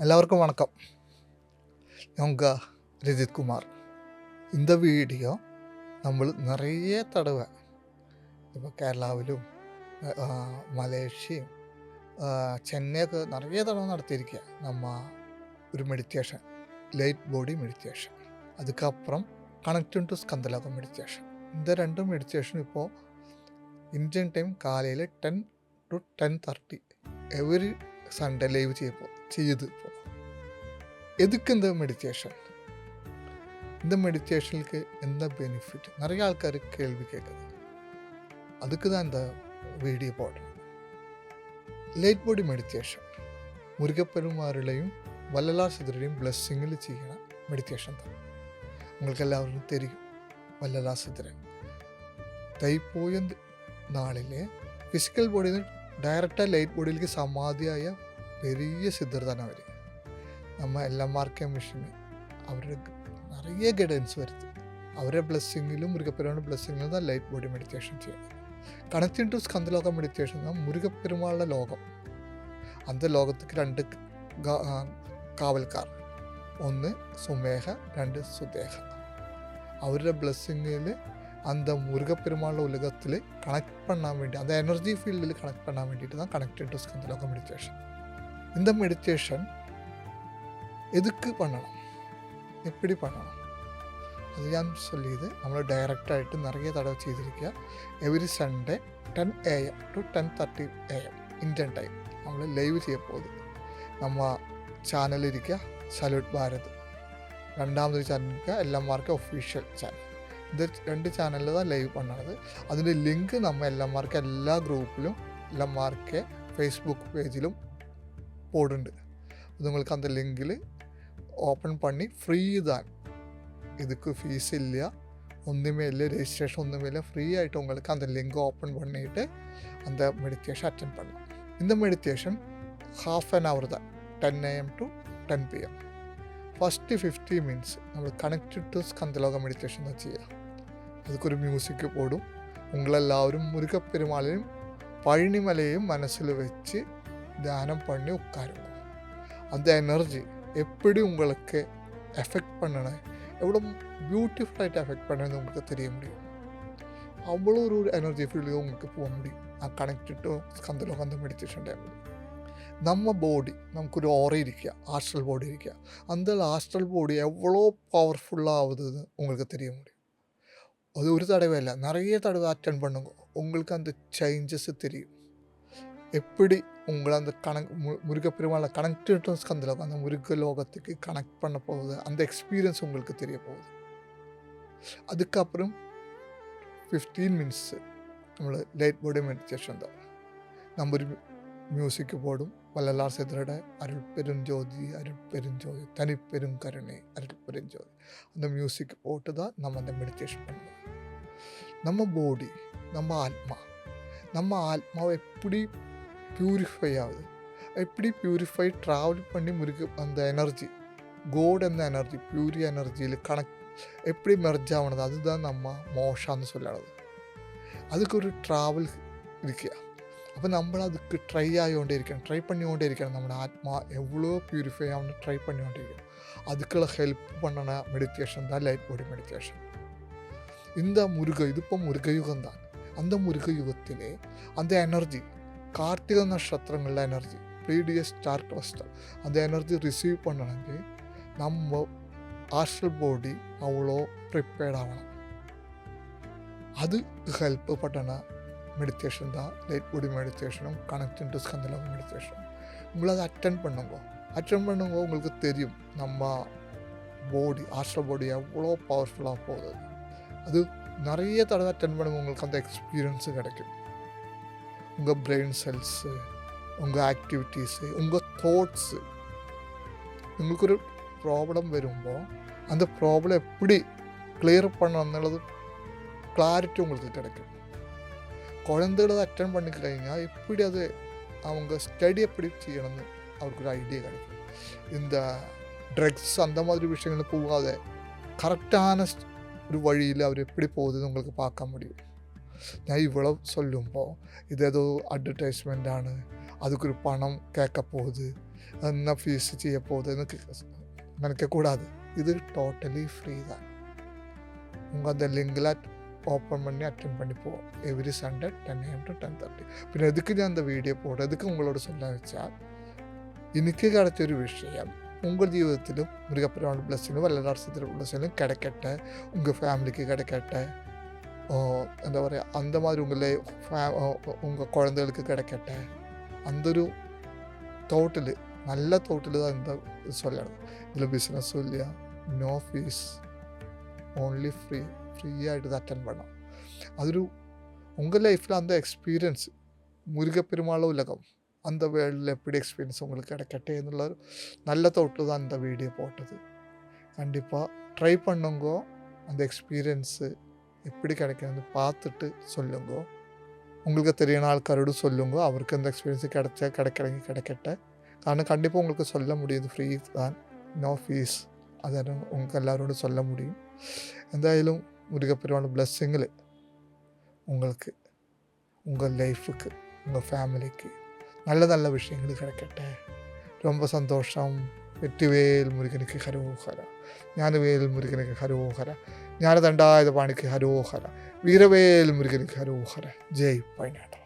எல்லாருக்கும் வணக்கம். உங்கள் ரிஜித் குமார். இந்த வீடியோ നമ്മൾ നിറയെ തടവ ഇപ്പോൾ കേരളാവിലും മലേഷ്യയും ചെന്നൈയൊക്കെ നിറയെ തടവ നടത്തിയിരിക്കുക நம்ம ഒരു മെഡിറ്റേഷൻ, ലൈറ്റ് ബോഡി മെഡിറ്റേഷൻ, அதுக்கப்புறம் கனெக்டிங் டு ஸ்கந்தலோகம் மெடிடேஷன். இந்த ரெண்டும் மெடிடேஷன் இப்போது ഇന്ത്യൻ ടൈം കാലയിൽ 10 to 10:30 എവറി സൺഡേ ലൈവ് ചെയ്ത് ഇപ്പോൾ எதுக்கு இந்த மெடிடேஷன்? இந்த மெடிடேஷனுக்கு என்ன பெனிஃபிட்? நிறைய ஆൾക്കാർ கேள்வி கேட்குது. அதுக்கு தான் இந்த வீடியோ போடுறேன். லைட் பாடி மெடிடேஷன் മുരുകപ്പെരുമാരുടെയും വല്ലലാർ സിദ്ധരുടെയും ബ്ലെസ്സിങ്ങിൽ ചെയ്യണ മെഡിറ്റേഷൻ തന്നെ. നിങ്ങൾക്ക് എല്ലാവർക്കും தெரியும் വല്ലലാർ സിദ്ധരൻ തൈപ്പോയ നാളിലെ ഫിസിക്കൽ ബോഡിയിൽ നിന്ന് ഡയറക്റ്റായി ലൈറ്റ് ബോഡിയിലേക്ക് സമാധിയായ വലിയ സിദ്ധർ തന്നെ അവർ. നമ്മൾ LMRK മിഷന് അവരുടെ നിറയെ ഗൈഡൻസ് വരുത്തി അവരുടെ ബ്ലെസ്സിങ്ങിലും മുരുകപ്പെരുമാളുടെ ബ്ലെസ്സിങ്ങിലും தான் ലൈറ്റ് ബോഡി മെഡിറ്റേഷൻ ചെയ്യുന്നത്. കണക്റ്റിംഗ് ടു സ്കന്ദലോക മെഡിറ്റേഷൻ മുരുകപ്പെരുമാളുടെ ലോകം. அந்த ലോകത്തേക്ക് 2 കാവൽക്കാർ, ഒന്ന് സുമേഹ, 2 സുദേഹ. അവരുടെ ബ്ലെസ്സിങ്ങിൽ அந்த முருகப்பெருமாள் உலகத்தில் கனெக்ட் பண்ண வேண்டிய அந்த எனர்ஜி ஃபீல்டில் கனெக்ட் பண்ண வேண்டிட்டு தான் கனெக்டிங் டு ஸ்கந்தலோக மெடிடேஷன். இந்த மெடிடேஷன் எதுக்கு பண்ணணும், எப்படி பண்ணணும், അത് ഞാൻ ചൊല്ലിയത് നമ്മൾ ഡയറക്റ്റായിട്ട് നിറയെ തടവ് ചെയ്തിരിക്കുക. Every Sunday 10 AM to 10:30 AM Indian time നമ്മൾ ലൈവ് ചെയ്യപ്പോത് നമ്മ ചാനലിരിക്കുക സല്യൂട്ട് ഭാരത്. രണ്ടാമതൊരു ചാനലിരിക്കുക LMRK ഒഫീഷ്യൽ ചാനൽ. ഇത് 2 ചാനലിൽ தான் ലൈവ് பண்ணது. അതിൻ്റെ ലിങ്ക് നമ്മൾ LMRK എല്ലാ ഗ്രൂപ്പിലും LMRK ഫേസ്ബുക്ക് പേജിലും போடுண்டு. உங்களுக்கு அந்த லிங்கில் ஓப்பன் பண்ணி ஃப்ரீ தான், இதுக்கு ஃபீஸ் இல்லையா, ஒன்றுமே இல்லை, ரெஜிஸ்ட்ரேஷன் ஒன்றுமே இல்லை, ஃப்ரீ ஆகிட்டு உங்களுக்கு அந்த லிங்க் ஓப்பன் பண்ணிவிட்டு அந்த மெடிடேஷன் அட்டென்ட் பண்ணலாம். இந்த மெடிடேஷன் ½ an hour தான், 10 AM to 10 PM. First 50 minutes നമ്മൾ കണക്റ്റഡ് ടു സ്കന്ദലോക മെഡിറ്റേഷൻ தான் ചെയ്യുക. அதுக்கு മ്യൂസിക് போடும். உங்களெல்லாവരും முருகப்பெருமாளையும் பழனிமலையும் மனசில் வச்சு தியானம் பண்ணி உட்காருங்க. அந்த எனர்ஜி எப்படி உங்களுக்கு எஃபெக்ட் பண்ணணும், எவ்வளோ பியூட்டிஃபுல்லாகிட்டு எஃபெக்ட் பண்ணணும்னு உங்களுக்கு தெரிய முடியும். அவ்வளோ ஒரு எனர்ஜி ஃபீல்டு உங்களுக்கு போக முடியும் கனெக்റ്റഡ് ടു സ്കന്ദലോക அந்த மெடிடேஷன் டைமில். நம்ம பாடி நமக்கு ஓர இருக்கு, ஆஸ்ட்ரல் பாடி இருக்கு. அந்த ஆஸ்ட்ரல் பாடி எவ்வளோ பவர்ஃபுல்லாக ஆகுதுன்னு உங்களுக்கு தெரிய முடியும். அது ஒரு தடவை இல்லை, நிறைய தடவை அட்டென்ட் பண்ணுங்க, உங்களுக்கு அந்த சேஞ்சஸ் தெரியும். எப்படி உங்களை அந்த முருகப்பெருமாளை கனெக்டட் டு ஸ்கந்தலோகம் அந்த முருக லோகத்துக்கு கனெக்ட் பண்ண போகுது, அந்த எக்ஸ்பீரியன்ஸ் உங்களுக்கு தெரிய போகுது. அதுக்கப்புறம் 15 மினிட்ஸ் നമ്മൾ ലൈറ്റ് ബോഡി മെഡിറ്റേഷൻ தான். நம்ம ஒரு മ്യൂസിക് போடும். വല്ലലാർ സിദ്ധരുടെ அருள் பெருஞ்சோதி அருள் பெருஞ்சோதி தனி பெருங்கருணை அருள் பெருஞ்சோதி. அந்த மியூசிக் போட்டு தான் நம்ம அந்த மெடிடேஷன் பண்ணுவோம். நம்ம பாடி, நம்ம ஆத்மாவை எப்படி பியூரிஃபை ஆகுது, எப்படி பியூரிஃபை ட்ராவல் பண்ணி அந்த எனர்ஜி கோட் அந்த எனர்ஜி பியூரி எனர்ஜியில் எப்படி மெர்ஜ் ஆகണது, அதுதான் நம்ம மோஷான்னு சொல்லണത്. அதுக்கு ஒரு ட்ராவல் இருக்கியா. അപ്പോൾ നമ്മൾ அதுக்கு ட்ரை பண்ணிக்கொண்டே இருக்கணும். നമ്മുടെ ആത്മാ எவ்வளோ பியூரிஃபை ஆகணும் ட்ரை பண்ணிக்கொண்டே இருக்கணும். அதுக்குள்ள ஹெல்ப் பண்ணன மெடிடேஷன் தான் லைட் பாடி மெடிடேஷன். இந்த ഇതിപ്പോൾ മുരുകയുഗം தான். அந்த മുരുകയുഗത്തിലെ அந்த எனர்ஜி கார்த்திகை நட்சத்திரங்கள எனர்ஜி ப்ரீடியஸ் ஸ்டார் கிளஸ்டர் அந்த எனர்ஜி ரிசீவ் பண்ணണമെങ്കിൽ நம்ம ஆஸ்ட்ரல் பாடி அவ்வளோ ப்ரிப்பேர்ட் ஆகணும். அதுக்கு ஹெல்ப் பண்ணன மெடிடேஷன் தான் லைட் பாடி மெடிடேஷனும் கனெக்டிங் டு ஸ்கந்தலோக மெடிடேஷனும். உங்களை அதை அட்டென்ட் பண்ணுங்க, உங்களுக்கு தெரியும் நம்ம பாடி ஆஸ்ட்ரல் பாடி எவ்வளோ பவர்ஃபுல்லாக போகுது. அது நிறைய தடவை அட்டென்ட் பண்ணுங்க, உங்களுக்கு அந்த எக்ஸ்பீரியன்ஸு கிடைக்கும். உங்கள் பிரெயின் செல்ஸு, உங்கள் ஆக்டிவிட்டீஸு, உங்கள் தாட்ஸு. உங்களுக்கு ஒரு ப்ராப்ளம் வருമ്പോൾ அந்த ப்ராப்ளம் எப்படி கிளியர் பண்ணணும் എന്നുള്ളത് கிளாரிட்டி உங்களுக்கு கிடைக்கும். குழந்தைகளை அட்டென்ட் பண்ணி കഴിഞ്ഞാൽ எப்படி அது அவங்க ஸ்டடி எப்படி செய்யணும்னு அவருக்கு ஒரு ஐடியா கிடைக்கும். இந்த ட்ரக்ஸ் அந்த மாதிரி விஷயங்கள் போகாத கரெக்டான ஒரு வழியில் அவர் எப்படி போகுதுன்னு உங்களுக்கு பார்க்க முடியும். ഞാൻ ഇവിടെ சொல்லுമ്പോൾ ഇതേതോ അഡ്വർടൈസ്മെൻ്റാണ്, அதுக்கு ஒரு பணம் கேட்க போகுது, என்ன ஃபீஸ் செய்ய போகுதுன்னு நினைக்கக்கூடாது. இது டோட்டலி ஃப்ரீ தான். உங்கள் அந்த லிங்கில் ஓப்பன் பண்ணி அட்டென்ட் பண்ணி போவோம் எவ்ரி சண்டே 10 AM to 10:30. പിന്നെ എതുക്ക് ഞാൻ அந்த வீடியோ போடுறேன், எதுக்கு உங்களோட சொல்ல വെച്ചാൽ എനിക്ക് கிடைச்சொரு விஷயம் உங்கள் ஜீவிதத்திலும் முருகப்பெருமான் பிளஸ்ஸிங்கும் வல்லரசு பிளஸ்ஸிங்கும் கிடைக்கட்ட, உங்கள் ஃபேமிலிக்கு கிடைக்கட்ட, എന്താ പറയുക, அந்த மாதிரி உங்கள் குழந்தைகளுக்கு கிடைக்கட்ட, அந்த ഒരു തോട്ടിൽ നല്ല തോട്ടിൽ എന്താ சொல்லணும். ഇതിൽ ബിസിനസ്സും ഇല്ല, നോ ഫീസ്, ഓൺലി ഫ്രീ ആയിട്ട് ഇത് അറ്റൻഡ് பண்ணலாம். അതൊരു உங்கள் லைஃப்பில் அந்த எக்ஸ்பீரியன்ஸ் முருகப்பெருமாள் உலகம் அந்த வேர்ல்டில் எப்படி எக்ஸ்பீரியன்ஸ் உங்களுக்கு கிடைக்கட்டே എന്നുള്ള ഒരു நல்ல തോട്ടിൽ தான் அந்த வீடியோ போட்டது. கண்டிப்பாக ட்ரை பண்ணுங்க. அந்த எக்ஸ்பீரியன்ஸு எப்படி கிடைக்கணும்னு பார்த்துட்டு சொல்லுங்க. உங்களுக்கு தெரியான ஆൾക്കാരോട് சொல்லுங்க, அவருக்கு அந்த எக்ஸ்பீரியன்ஸ் கிடைக்கிறவங்க கிடைக்கட்ட. കാരണം கண்டிப்பாக உங்களுக்கு சொல்ல முடியுது, ஃப்ரீ தான், நோ ஃபீஸ். அதான் உங்களுக்கு எல்லாரோடும் சொல்ல முடியும். എന്തായാലും முருகப்பெருமாள் பிளஸ்ஸிங்கில் உங்களுக்கு, உங்கள் லைஃபுக்கு, உங்கள் ஃபேமிலிக்கு நல்ல நல்ல விஷயங்கள் கிடைக்கട്ടെ. ரொம்ப சந்தோஷம். வெற்றிவேல் முருகனுக்கு ஹரோஹர, ஞானவேல் முருகனுக்கு ஹரோஹர, ஞானதண்டாயுதபாணிக்கு ஹரோஹர, வீரவேல் முருகனுக்கு ஹரோஹர. ஜெய் பைனாட்டா.